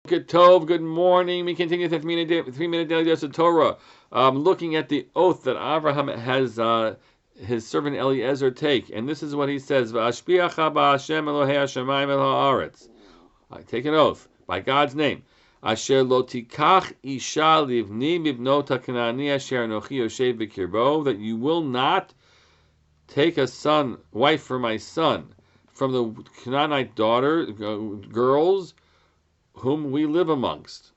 Good Tov, good morning. We continue the 3-minute daily dose of Torah. Looking at the oath that Abraham has his servant Eliezer take. And this is what he says. V'ashpiacha ba'Hashem Elohei hashamayim el ha'aretz. I take an oath by God's name. Asher lo tikach isha livni mibnot ha'kanani asher anochi yoshev b'kirbo. That you will not take a wife for my son from the Canaanite girls whom we live amongst.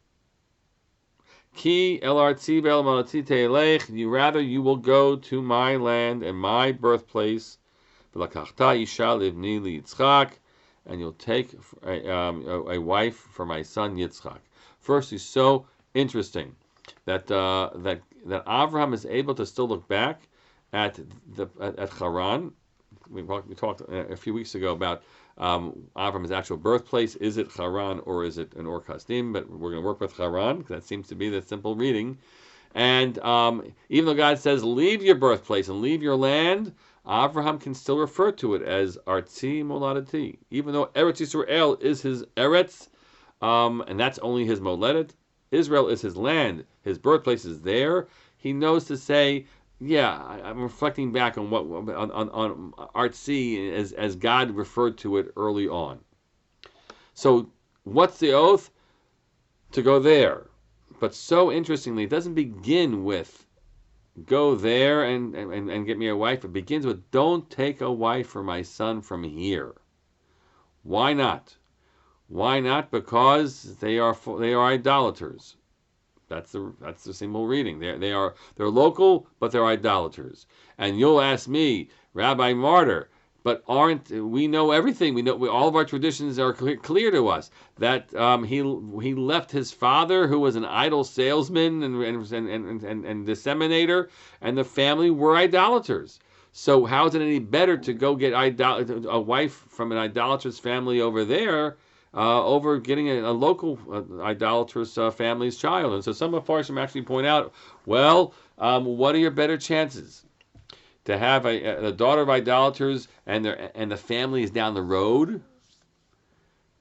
Ki el artzi ve'el malati te'elech. You will go to my land and my birthplace. V'lakachta isha livni liyitzchak. And you'll take a wife for my son Yitzchak. First, it's so interesting that Avraham is able to still look back at Haran. We talked a few weeks ago about Avram's actual birthplace. Is it Haran or is it an Or Kasdim? But we're going to work with Haran because that seems to be the simple reading. And even though God says, leave your birthplace and leave your land, Avraham can still refer to it as Artzi Moladati. Even though Eretz Yisrael is his Eretz, and that's only his Moledet, Israel is his land, his birthplace is there, he knows to say, yeah, I'm reflecting back on what on Artzi as God referred to it early on. So what's the oath? To go there. But so interestingly, it doesn't begin with go there and get me a wife. It begins with don't take a wife for my son from here. Why not? Why not? Because they are idolaters. That's the simple reading. They're local, but they're idolaters. And you'll ask me, Rabbi Martyr, but we know everything? We know all of our traditions are clear to us that he left his father, who was an idol salesman and disseminator, and the family were idolaters. So how is it any better to go get a wife from an idolatrous family over there, over getting a local idolatrous family's child? And so some of Farshim actually point out, well, what are your better chances? To have a daughter of idolaters and the family is down the road?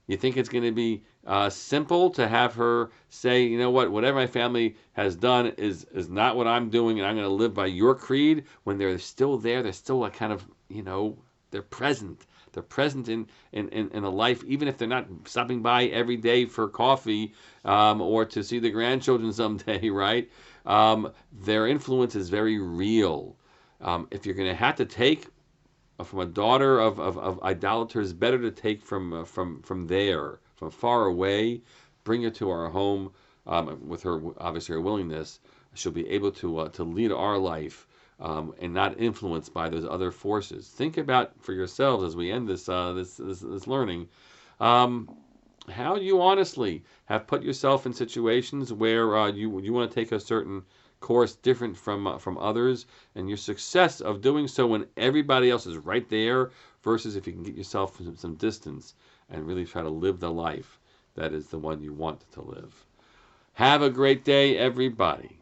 You think it's going to be simple to have her say, you know what, whatever my family has done is not what I'm doing, and I'm going to live by your creed? When they're still there, they're still a kind of, they're present. They're present in a life, even if they're not stopping by every day for coffee or to see the grandchildren someday, right? Their influence is very real. If you're going to have to take from a daughter of idolaters, better to take from there, from far away, bring her to our home with her, obviously, her willingness. She'll be able to lead our life and not influenced by those other forces. Think about for yourselves as we end this learning, how you honestly have put yourself in situations where you want to take a certain course different from others, and your success of doing so when everybody else is right there, versus if you can get yourself some distance and really try to live the life that is the one you want to live. Have a great day, everybody.